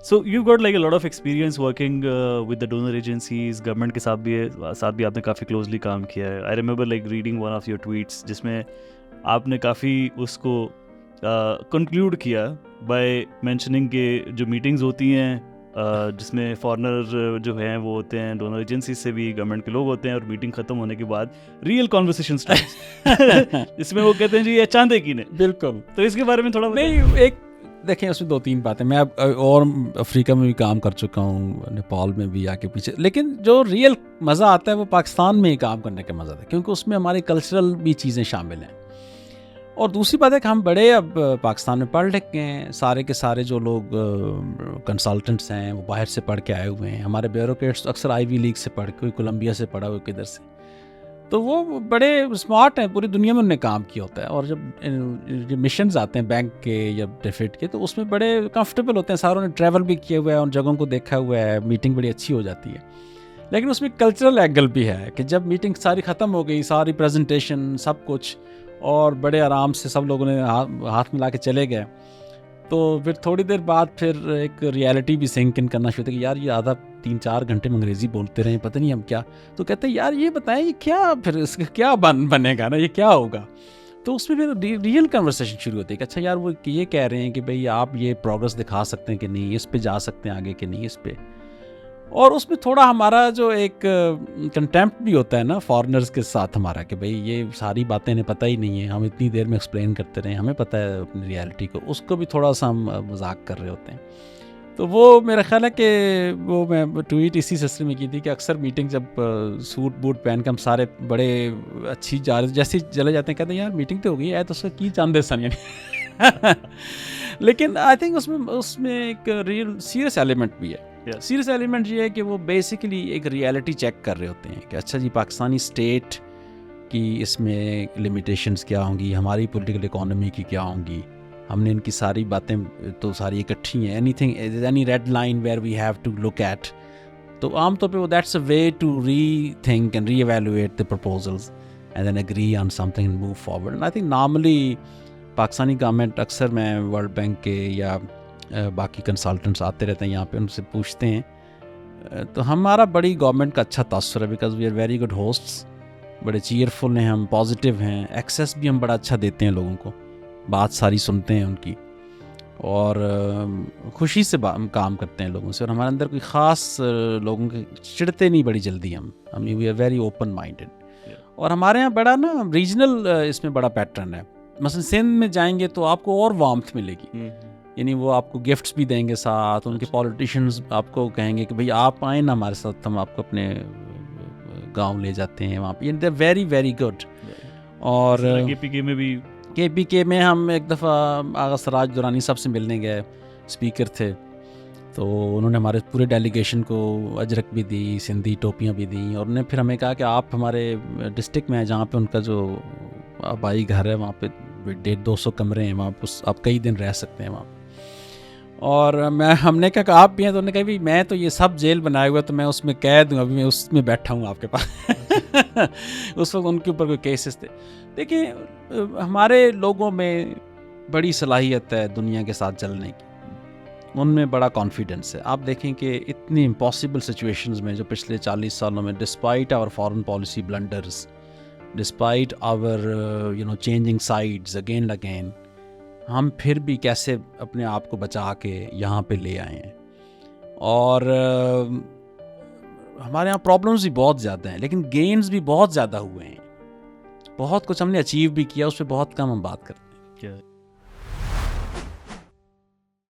So you've got like a lot of experience working with the donor agencies, government के साथ भी आपने काफ़ी closely काम किया है. I remember like reading one of your tweets जिसमें आपने काफ़ी उसको conclude किया by mentioning कि जो meetings होती हैं जिसमें फॉरनर जो हैं वो होते हैं डोनर एजेंसी से भी, गवर्नमेंट के लोग होते हैं, और मीटिंग खत्म होने के बाद रियल कॉन्वर्सेशन स्टार्ट्स इसमें वो कहते हैं जी ये चांदे की ने. बिल्कुल. तो इसके बारे में थोड़ा नहीं, एक देखें उसमें 2-3 बातें. मैं अब और अफ्रीका में भी काम कर चुका हूँ, नेपाल में भी आके पीछे, लेकिन जो रियल मज़ा आता है वो पाकिस्तान में ही काम करने का मज़ा आता है, क्योंकि उसमें हमारी कल्चरल भी चीज़ें शामिल हैं. और दूसरी बात है कि हम बड़े अब पाकिस्तान में पढ़ लिख गए हैं. सारे के सारे जो लोग कंसल्टेंट्स हैं वो बाहर से पढ़ के आए हुए हैं. हमारे ब्यूरोक्रेट्स अक्सर आईवी लीग से पढ़ के, कोई कोलंबिया से पढ़ा हुआ, किधर से, तो वो बड़े स्मार्ट हैं. पूरी दुनिया में उन्होंने काम किया होता है. और जब मिशंस आते हैं बैंक के या डेफिट के, तो उसमें बड़े कंफर्टेबल होते हैं. सारों ने ट्रैवल भी किया हुआ है, उन जगहों को देखा हुआ है, मीटिंग बड़ी अच्छी हो जाती है. लेकिन उसमें कल्चरल एंगल भी है कि जब मीटिंग सारी ख़त्म हो गई, सारी प्रेजेंटेशन सब कुछ, और बड़े आराम से सब लोगों ने हाथ मिला के चले गए, तो फिर थोड़ी देर बाद फिर एक रियलिटी भी सिंक इन करना शुरू होता है कि यार ये आधा 3-4 घंटे में अंग्रेज़ी बोलते रहे, पता नहीं हम क्या. तो कहते हैं यार ये बताएं ये क्या, फिर इसका क्या बनेगा ना, ये क्या होगा. तो उसमें फिर रियल कन्वर्सेशन शुरू होती है कि अच्छा यार वो ये कह रहे हैं कि भाई आप ये प्रोग्रेस दिखा सकते हैं कि नहीं, इस पे जा सकते हैं आगे कि नहीं, इस पे. और उसमें थोड़ा हमारा जो एक कंटेम्प्ट भी होता है ना फॉरेनर्स के साथ हमारा, कि भाई ये सारी बातें इन्हें पता ही नहीं है, हम इतनी देर में एक्सप्लेन करते रहे, हमें पता है अपनी रियलिटी को, उसको भी थोड़ा सा हम मजाक कर रहे होते हैं. तो वो मेरा ख्याल है कि वो मैं ट्वीट इसी सिलसिले में की थी कि अक्सर मीटिंग जब सूट बूट पहन के हम सारे बड़े अच्छी जैसे चले जाते हैं, कहते हैं यार मीटिंग तो हो गई है तो उसका की चांदे सन यानी लेकिन आई थिंक उसमें एक रियल सीरियस एलिमेंट भी है. सीरियस एलिमेंट ये है कि वो बेसिकली एक रियलिटी चेक कर रहे होते हैं कि अच्छा जी पाकिस्तानी स्टेट की इसमें लिमिटेशंस क्या होंगी, हमारी पॉलिटिकल इकोनॉमी की क्या होंगी, हमने इनकी सारी बातें तो सारी इकट्ठी हैं. Any red line where we have to look at. तो आमतौर पे वो that's a way to rethink and reevaluate the proposals and then agree on something and move forward. And I think normally Pakistani government, अक्सर मैं world bank के या बाकी consultants आते रहते हैं यहाँ पे, उनसे पूछते हैं, तो हमारा बड़ी गवर्नमेंट का अच्छा तासुर है, because we are very good hosts, बड़े चीयरफुल हैं हम, पॉजिटिव हैं, एक्सेस भी हम बड़ा अच्छा देते हैं लोगों को, बात सारी सुनते हैं उनकी, और खुशी से काम करते हैं लोगों से. और हमारे अंदर कोई ख़ास लोगों के चिढ़ते नहीं बड़ी जल्दी हम. We are very open minded. और हमारे यहाँ बड़ा ना रीजनल इसमें बड़ा पैटर्न है. मसलन सिंध में जाएंगे तो आपको और वार्मथ मिलेगी, यानी वो आपको गिफ्ट्स भी देंगे साथ, उनके पॉलिटिशियंस आपको कहेंगे कि भाई आप आए ना हमारे साथ, हम आपको अपने गांव ले जाते हैं वहाँ पे. They very very good. और KPK में हम एक दफ़ा आगा सराज दुरानी साहब से मिलने गए, स्पीकर थे, तो उन्होंने हमारे पूरे डेलीगेशन को अजरक भी दी, सिंधी टोपियाँ भी दी, और उन्होंने फिर हमें कहा कि आप हमारे डिस्ट्रिक्ट में हैं जहाँ पे उनका जो आबाई घर है वहाँ पे 150-200 कमरे हैं, वहाँ पर आप कई दिन रह सकते हैं वहाँ. और हमने कहा आप भी हैं, तो उन्होंने कहा भाई मैं तो ये सब जेल बनाया हुआ, तो मैं उसमें कैद हूँ, अभी मैं उसमें बैठा हूँ आपके पास उस वक्त उनके ऊपर कोई केसेस थे. देखिए हमारे लोगों में बड़ी सलाहियत है दुनिया के साथ चलने की, उनमें बड़ा कॉन्फिडेंस है. आप देखें कि इतनी इम्पॉसिबल सिचुएशंस में जो पिछले 40 सालों में, despite our foreign policy blunders, despite our changing sides again and again, हम फिर भी कैसे अपने आप को बचा के यहाँ पे ले आए हैं. और हमारे यहाँ प्रॉब्लम्स भी बहुत ज़्यादा हैं, लेकिन गेन्स भी बहुत ज़्यादा हुए हैं. बहुत कुछ हमने अचीव भी किया, उस पर बहुत कम हम बात करते हैं.